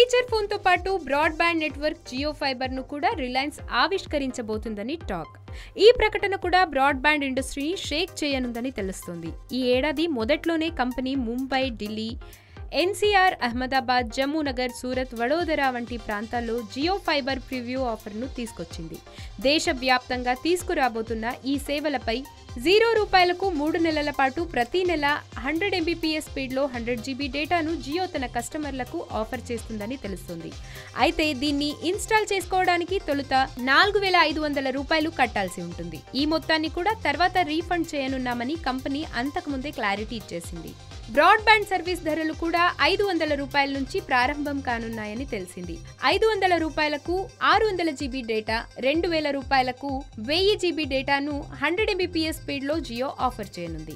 Feature phone తో పాటు broadband network Jio fibre ను కూడా రిలయన్స్ ఆవిష్కరించబోతుందని టాక్. ఈ ప్రకటన కూడా బ్రాడ్బ్యాండ్ ఇండస్ట్రీని షేక్ చేయనుందని తెలుస్తోంది. ఈ ఏడాది మొదట్లోనే కంపెనీ ముంబై, ఢిల్లీ, ఎన్సీఆర్, అహ్మదాబాద్, జమ్మూనగర్, సూరత్, వడోదర వంటి ప్రాంతాల్లో జియో ఫైబర్ ప్రివ్యూ ఆఫర్ను తీసుకొచ్చింది. దేశవ్యాప్తంగా తీసుకురాబోతున్న ఈ సేవలపై ₹0కు 3 నెలల పాటు ప్రతి నెల 100 Mbps స్పీడ్లో 100 GB డేటాను జియో తన కస్టమర్లకు ఆఫర్ చేస్తుందని తెలుస్తుంది. అయితే దీన్ని ఇన్స్టాల్ చేసుకోవడానికి తొలుత ₹4,500 కట్టాల్సి ఉంటుంది. ఈ మొత్తాన్ని కూడా తర్వాత రీఫండ్ చేయనున్నామని కంపెనీ అంతకుముందే క్లారిటీ ఇచ్చేసింది. బ్రాడ్బ్యాండ్ సర్వీస్ ధరలు కూడా ₹500 నుంచి ప్రారంభం కానున్నాయని తెలిసింది. ₹500కు 600 GB డేటా, ₹2,000కు 1000 GB డేటాను 100 Mbps స్పీడ్లో జియో ఆఫర్ చేయనుంది.